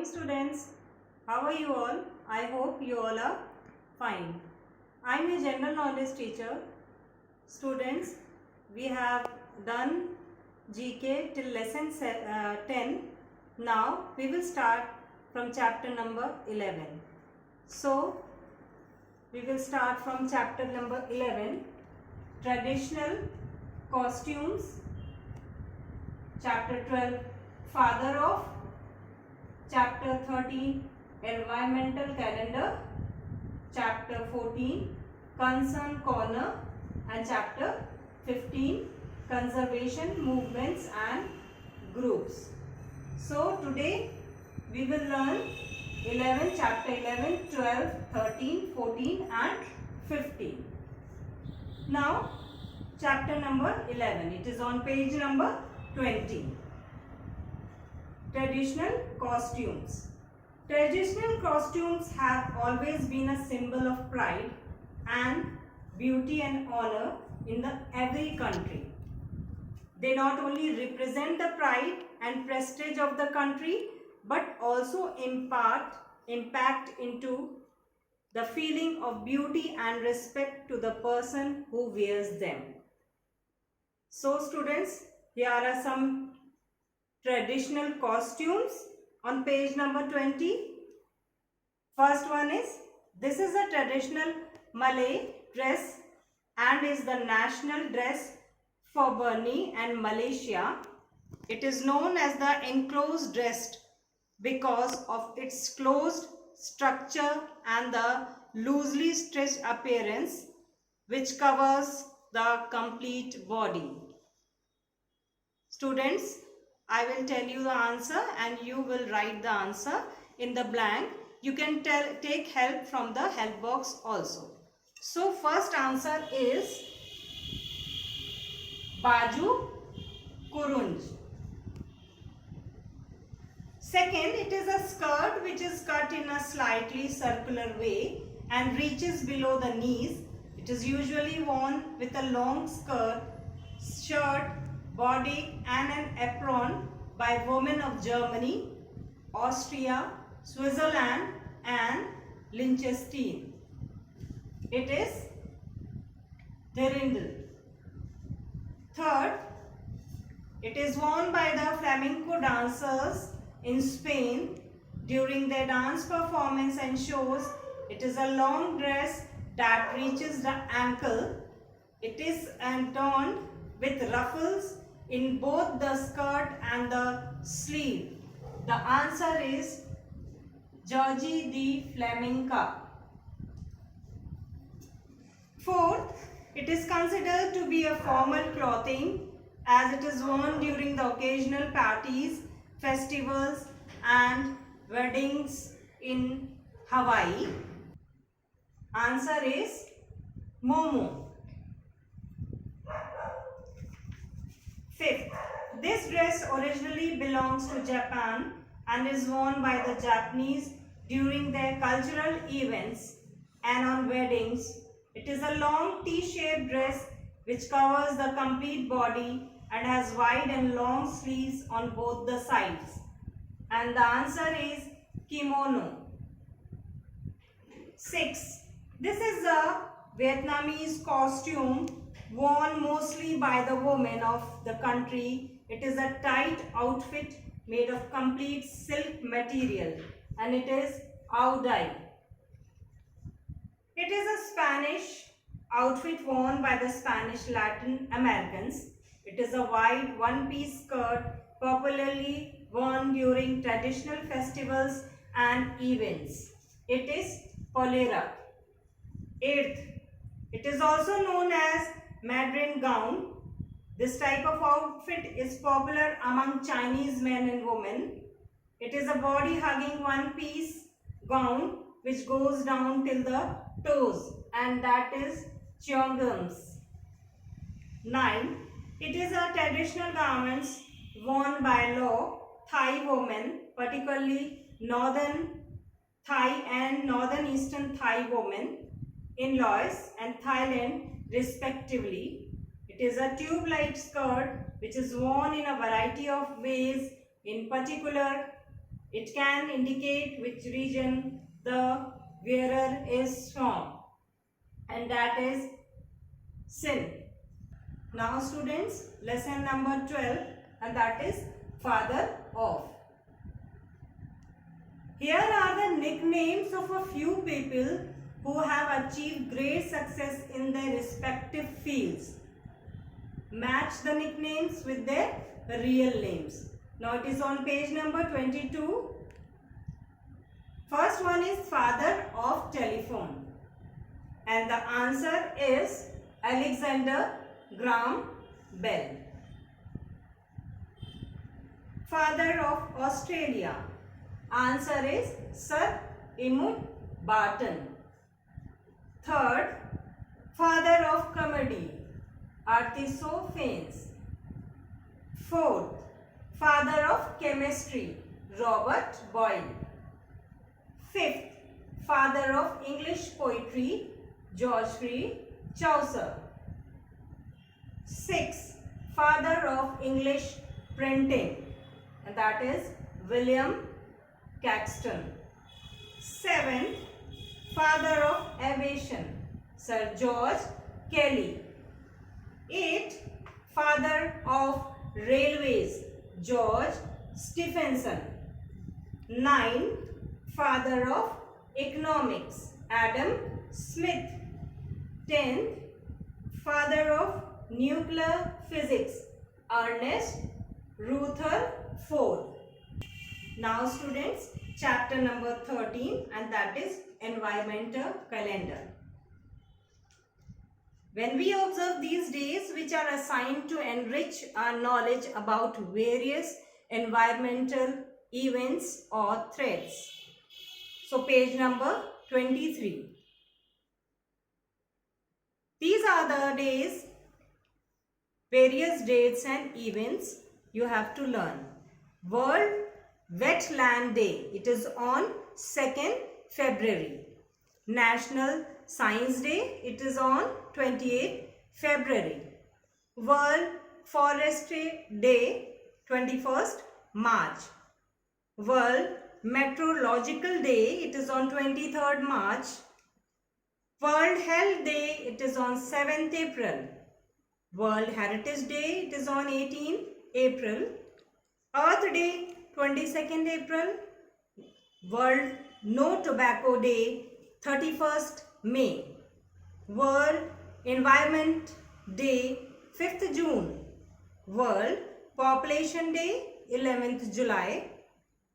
morning students. How are you all? I hope you all are fine. I am a general knowledge teacher. Students, we have done GK till lesson 10. Now we will start from chapter number 11. So we will start from chapter number 11, traditional costumes. Chapter 12, father of. Chapter 13, environmental calendar. Chapter 14, concern corner. And chapter 15, conservation movements and groups. So today we will learn chapter 11, 12, 13, 14 and 15. Now chapter number 11, it is on page number 20. Traditional costumes. Traditional costumes have always been a symbol of pride and beauty and honor in every country. They not only represent the pride and prestige of the country but also impact into the feeling of beauty and respect to the person who wears them. So students, here are some traditional costumes on page number 20. First one is, this is a traditional Malay dress and is the national dress for Brunei and Malaysia. It is known as the enclosed dress because of its closed structure and the loosely stretched appearance which covers the complete body. Students, I will tell you the answer and you will write the answer in the blank. You can take help from the help box also. So first answer is Baju Kurunj. Second, it is a skirt which is cut in a slightly circular way and reaches below the knees. It is usually worn with a long skirt, shirt, body and an apron by women of Germany, Austria, Switzerland and Liechtenstein. It is dirndl. Third, it is worn by the flamenco dancers in Spain during their dance performance and shows. It is a long dress that reaches the ankle. It is adorned with ruffles in both the skirt and the sleeve. The answer is Georgie de Flamenca. Fourth, it is considered to be a formal clothing as it is worn during the occasional parties, festivals and weddings in Hawaii. Answer is Momo. Fifth, this dress originally belongs to Japan and is worn by the Japanese during their cultural events and on weddings. It is a long T-shaped dress which covers the complete body and has wide and long sleeves on both the sides. And the answer is kimono. 6. This is a Vietnamese costume worn mostly by the women of the country. It is a tight outfit made of complete silk material and it is ao dai. It is a Spanish outfit worn by the Spanish Latin Americans. It is a wide one-piece skirt popularly worn during traditional festivals and events. It is polera. 8th, it is also known as Mandarin gown. This type of outfit is popular among Chinese men and women. It is a body-hugging one-piece gown which goes down till the toes and that is cheonggums. 9. It is a traditional garments worn by low Thai women, particularly northern Thai and northeastern Thai women in Laos and Thailand respectively. It is a tube-like skirt which is worn in a variety of ways. In particular, It can indicate which region the wearer is from, and that is Sindh. Now students, lesson number 12, and that is father of. Here are the nicknames of a few people who have achieved great success in their respective fields. Match the nicknames with their real names. Now it is on page number 22. First one is father of telephone, and the answer is Alexander Graham Bell. Father of Australia, answer is Sir Emmett Barton. Third, father of comedy, Aristophanes. Fourth, father of chemistry, Robert Boyle. Fifth, father of English poetry, Geoffrey Chaucer. Sixth, father of English printing, and that is William Caxton. Seventh, father of aviation, Sir George Kelly. Eighth, father of railways, George Stephenson. 9. Father of economics, Adam Smith. 10th, father of nuclear physics, Ernest Rutherford. Now students, chapter number 13, and that is environmental calendar. When we observe these days which are assigned to enrich our knowledge about various environmental events or threats. So page number 23. These are the days, various dates and events you have to learn. World Wetland Day, it is on 2nd February. National Science Day, it is on 28th February. World Forestry Day, 21st March. World Meteorological Day, it is on 23rd March. World Health Day, it is on 7th April. World Heritage Day, it is on 18th April. Earth Day, 22nd April. World No Tobacco Day, 31st May. World Environment Day, 5th June. World Population Day, 11th July.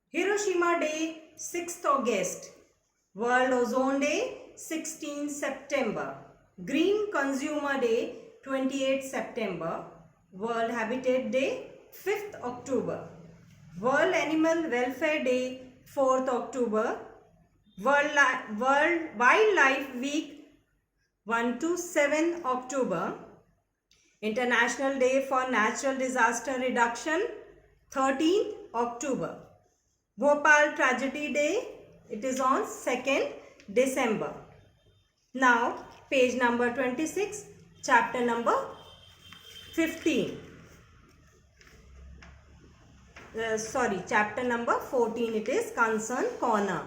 Hiroshima Day, 6th August. World Ozone Day, 16th September. Green Consumer Day, 28th September. World Habitat Day, 5th October. World Animal Welfare Day, 4th October. World Wildlife Week, 1 to 7 October. International Day for Natural Disaster Reduction, 13th October. Bhopal Tragedy Day, it is on 2nd December. Now, page number 26, chapter number 15. Chapter number 14, it is Concern Corner.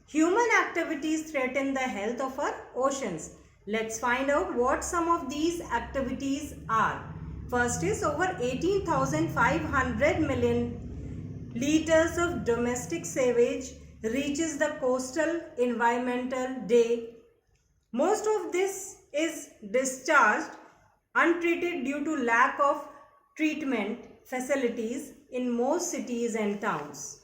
Human activities threaten the health of our oceans. Let's find out what some of these activities are. First is over 18,500 million liters of domestic sewage reaches the coastal environmental day. Most of this is discharged untreated due to lack of treatment facilities in most cities and towns.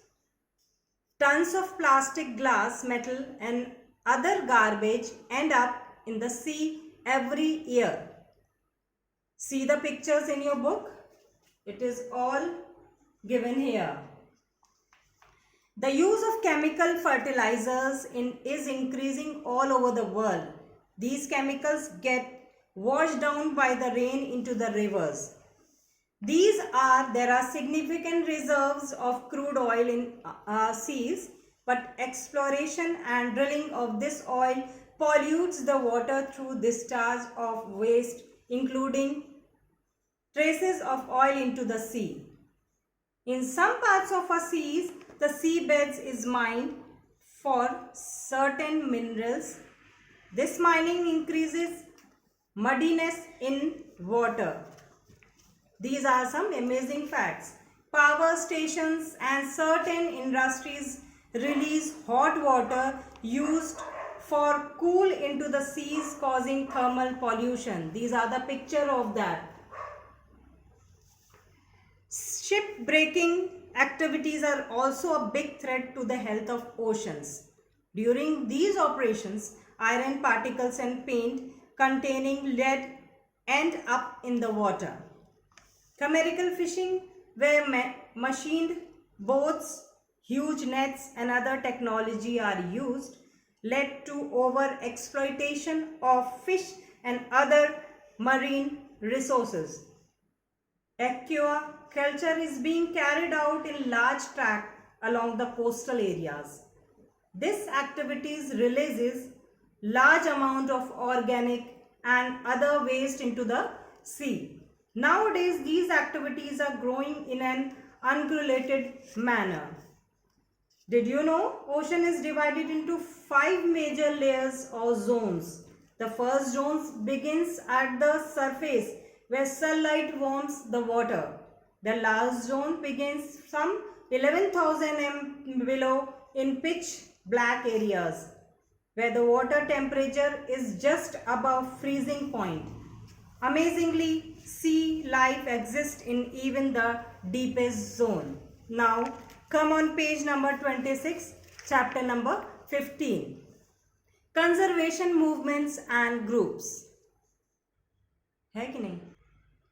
Tons of plastic, glass, metal and other garbage end up in the sea every year. See the pictures in your book. It is all given here. The use of chemical fertilizers is increasing all over the world. These chemicals get washed down by the rain into the rivers. There are significant reserves of crude oil in seas, but exploration and drilling of this oil pollutes the water through discharge of waste, including traces of oil into the sea. In some parts of our seas, the seabeds is mined for certain minerals. This mining increases muddiness in water. These are some amazing facts. Power stations and certain industries release hot water used for cool into the seas, causing thermal pollution. These are the picture of that. Shipbreaking activities are also a big threat to the health of oceans. During these operations, iron particles and paint containing lead end up in the water. Commercial fishing, where machined boats, huge nets and other technology are used, led to over-exploitation of fish and other marine resources. Aquaculture is being carried out in large tracts along the coastal areas. This activities releases large amount of organic and other waste into the sea. Nowadays, these activities are growing in an uncorrelated manner. Did you know ocean is divided into 5 major layers or zones? The first zone begins at the surface where sunlight warms the water. The last zone begins some 11,000 m below in pitch black areas where the water temperature is just above freezing point. Amazingly, sea life exists in even the deepest zone. Now, come on page number 26, chapter number 15. Conservation movements and groups. है कि नहीं?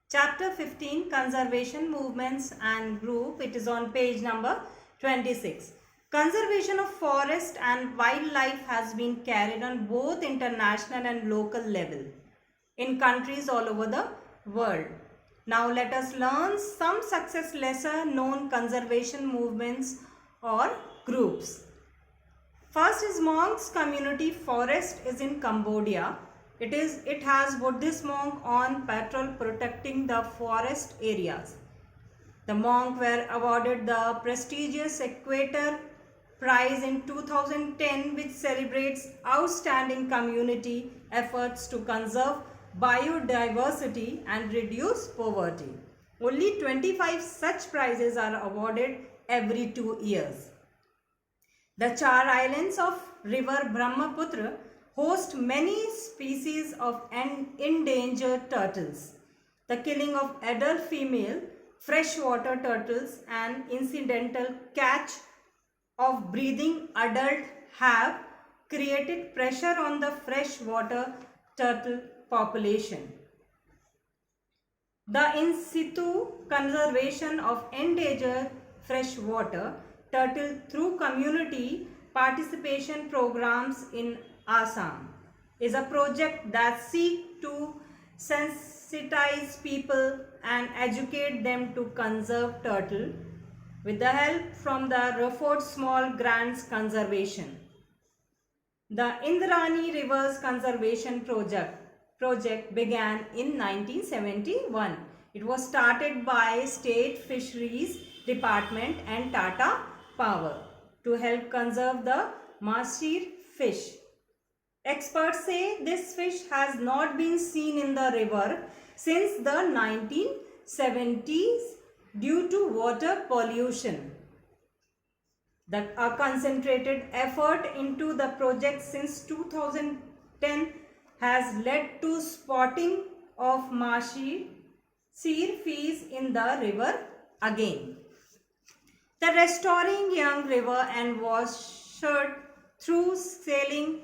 Chapter 15, Conservation Movements and Group. It is on page number 26. Conservation of forest and wildlife has been carried on both international and local level in countries all over the world. Now let us learn some success lesser known conservation movements or groups. First is monks community forest is in Cambodia. It has Buddhist monk on patrol protecting the forest areas. The monk were awarded the prestigious Equator Prize in 2010, which celebrates outstanding community efforts to conserve biodiversity and reduce poverty. Only 25 such prizes are awarded every 2 years. The Char Islands of River Brahmaputra host many species of endangered turtles. The killing of adult female freshwater turtles and incidental catch of breeding adult have created pressure on the freshwater turtle population. The in situ conservation of endangered freshwater turtle through community participation programs in Assam is a project that seeks to sensitize people and educate them to conserve turtle with the help from the Rafford Small Grants Conservation. The Indrani Rivers Conservation Project began in 1971. It was started by State Fisheries Department and Tata Power to help conserve the mahseer fish. Experts say this fish has not been seen in the river since the 1970s due to water pollution. A concentrated effort into the project since 2010 has led to spotting of mahseer fish in the river again. The restoring young river and washed through scaling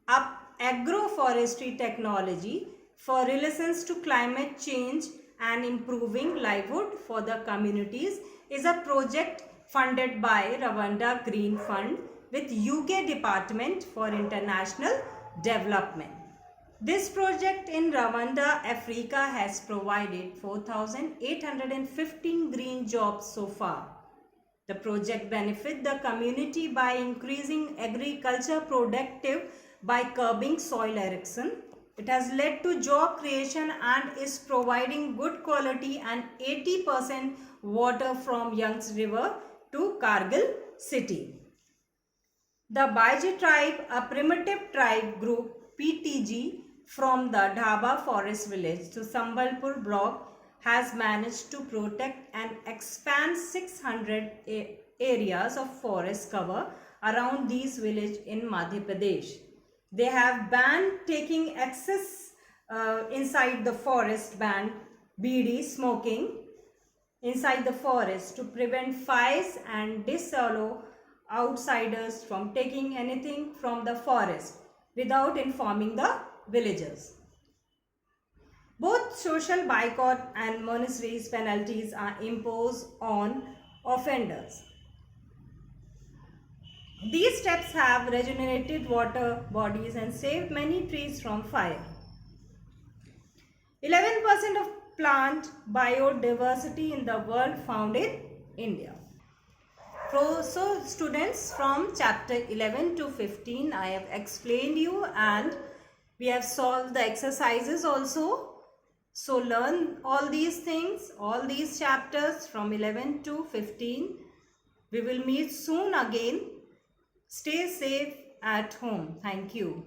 up agroforestry technology for relations to climate change and improving livelihood for the communities is a project funded by Rwanda Green Fund with UK Department for International Development. This project in Rwanda, Africa has provided 4,815 green jobs so far. The project benefits the community by increasing agriculture productive by curbing soil erosion. It has led to job creation and is providing good quality and 80% water from Yangtze River to Kargil city. The Baiji tribe, a primitive tribe group PTG from the Dhaba forest village to Sambalpur block, has managed to protect and expand 600 areas of forest cover around these villages in Madhya Pradesh. They have banned taking excess inside the forest, banned bidi smoking inside the forest to prevent fires and disallow outsiders from taking anything from the forest without informing the villagers. Both social boycott and monetary penalties are imposed on offenders. These steps have regenerated water bodies and saved many trees from fire. 11% of plant biodiversity in the world found in India. So students, from chapter 11 to 15 I have explained you, and we have solved the exercises also. So learn all these things, all these chapters from 11 to 15. We will meet soon again. Stay safe at home. Thank you.